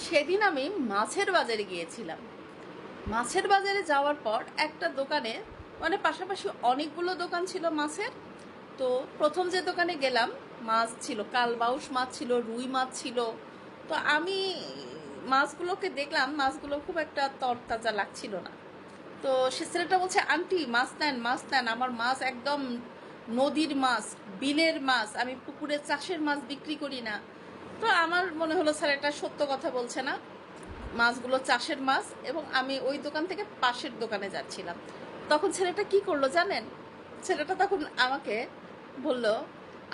সেদিন আমি মাছের বাজারে গিয়েছিলাম। মাছের বাজারে যাওয়ার পর একটা দোকানে, মানে পাশাপাশি অনেকগুলো দোকান ছিল মাছের। তো প্রথম যে দোকানে গেলাম, মাছ ছিল, কালবাউস মাছ ছিল, রুই মাছ ছিল। তো আমি মাছগুলোকে দেখলাম, মাছগুলো খুব একটা তরতাজা লাগছিল না। তো সে ছেলেটা বলছে, আন্টি মাছ নেন, মাছ নেন, আমার মাছ একদম নদীর মাছ, বিলের মাছ, আমি পুকুরে চাষের মাছ বিক্রি করি না। তো আমার মনে হলো স্যার এটা সত্য কথা বলছে না, মাছগুলো চাষের মাছ। এবং আমি ওই দোকান থেকে পাশের দোকানে যাচ্ছিলাম। তখন ছেলেটা কি করলো জানেন? ছেলেটা তখন আমাকে বলল,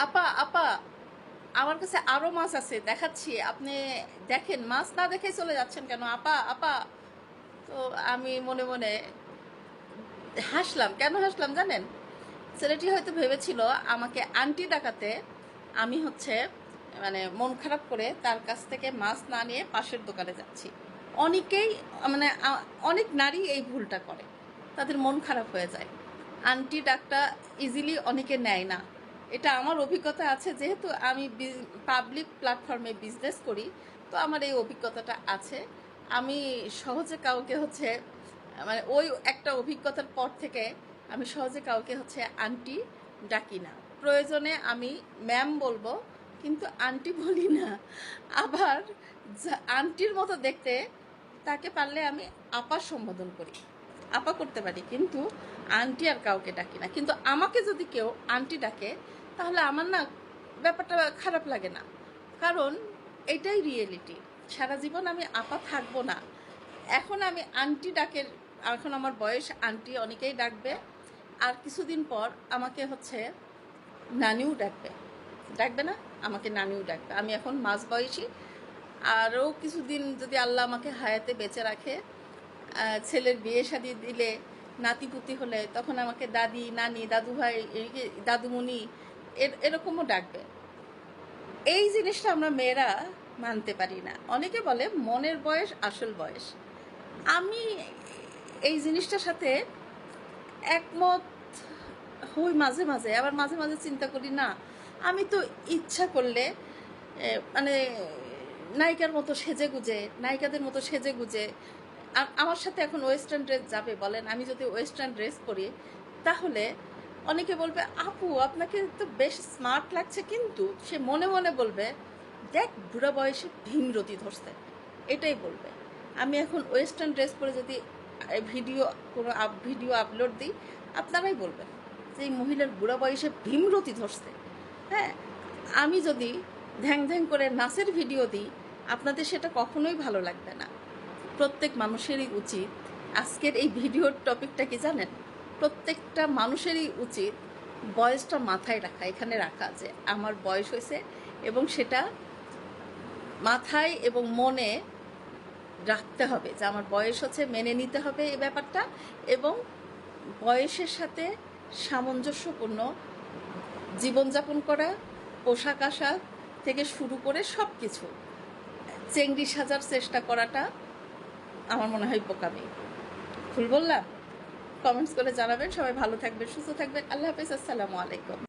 আপা আপা, আমার কাছে আরও মাছ আছে, দেখাচ্ছি, আপনি দেখেন। মাছ না দেখে চলে যাচ্ছেন কেন আপা আপা? তো আমি মনে মনে হাসলাম। কেন হাসলাম জানেন? ছেলেটি হয়তো ভেবেছিল আমাকে আন্টি ডাকাতে আমি মানে মন খারাপ করে তার কাছ থেকে মাছ না নিয়ে পাশের দোকানে যাচ্ছি। অনেকেই, মানে অনেক নারী এই ভুলটা করে, তাদের মন খারাপ হয়ে যায়। আন্টি ডাকটা ইজিলি অনেকে নেয় না। এটা আমার অভিজ্ঞতা আছে, যেহেতু আমি পাবলিক প্ল্যাটফর্মে বিজনেস করি, তো আমার এই অভিজ্ঞতাটা আছে। আমি সহজে কাউকে মানে ওই একটা অভিজ্ঞতার পর থেকে আমি সহজে কাউকে আন্টি ডাকি না। প্রয়োজনে আমি ম্যাম বলবো, কিন্তু আন্টি বলি না। আবার আন্টির মতো দেখতে তাকে পারলে আমি আপা সম্বোধন করি, আপা করতে পারি, কিন্তু আন্টি আর কাউকে ডাকি না। কিন্তু আমাকে যদি কেউ আন্টি ডাকে, তাহলে আমার না ব্যাপারটা খারাপ লাগে না, কারণ এটাই রিয়েলিটি। সারা জীবন আমি আপা থাকবো না। এখন আমি আন্টি ডাকের, এখন আমার বয়স আন্টি অনেকেই ডাকবে, আর কিছুদিন পর আমাকে নানিও ডাকবে, ডাকবে না? আমাকে নানিও ডাকবে। আমি এখন মাঝ বয়সী, আরও কিছুদিন যদি আল্লাহ আমাকে হায়াতে বেঁচে রাখে, ছেলের বিয়ে শাদী দিলে, নাতিপুতি হলে, তখন আমাকে দাদি, নানি, দাদু ভাই, দাদুমণি এরকমও ডাকবে। এই জিনিসটা আমরা মেয়েরা মানতে পারি না। অনেকে বলে মনের বয়স আসল বয়স। আমি এই জিনিসটার সাথে একমত হই মাঝে মাঝে, আবার মাঝে মাঝে চিন্তা করি না, আমি তো ইচ্ছা করলে মানে নায়িকার মতো সেজে গুজে, নায়িকাদের মতো সেজে গুজে, আমার সাথে এখন ওয়েস্টার্ন ড্রেস যাবে বলেন, আমি যদি ওয়েস্টার্ন ড্রেস পরি, তাহলে অনেকে বলবে, আপু আপনাকে তো বেশ স্মার্ট লাগছে, কিন্তু সে মনে মনে বলবে, দেখ বুড়া বয়সে ভীমরতি ধরছে, এটাই বলবে। আমি এখন ওয়েস্টার্ন ড্রেস পরে যদি কোনো ভিডিও আপলোড দিই, আপনারাই বলবেন যে এই মহিলার বুড়া বয়সে ভীমরতি ধরছে। হ্যাঁ, আমি যদি ধ্যাং ধ্যাং করে নাচের ভিডিও দিই, আপনাদের সেটা কখনোই ভালো লাগবে না। প্রত্যেক মানুষেরই উচিত, আজকের এই ভিডিওর টপিকটা কি জানেন? প্রত্যেকটা মানুষেরই উচিত বয়সটা মাথায় রাখা, এখানে রাখা, যে আমার বয়স হয়েছে, এবং সেটা মাথায় এবং মনে রাখতে হবে যে আমার বয়স মেনে নিতে হবে এই ব্যাপারটা। এবং বয়সের সাথে সামঞ্জস্যপূর্ণ জীবনযাপন করা, পোশাক আশাক থেকে শুরু করে সব কিছু চেংড়ি সাজার চেষ্টা করাটা আমার মনে হয় বোকামি। ভুল বললাম? কমেন্টস করে জানাবেন। সবাই ভালো থাকবেন, সুস্থ থাকবেন। আল্লাহ হাফেজ, আসসালামু আলাইকুম।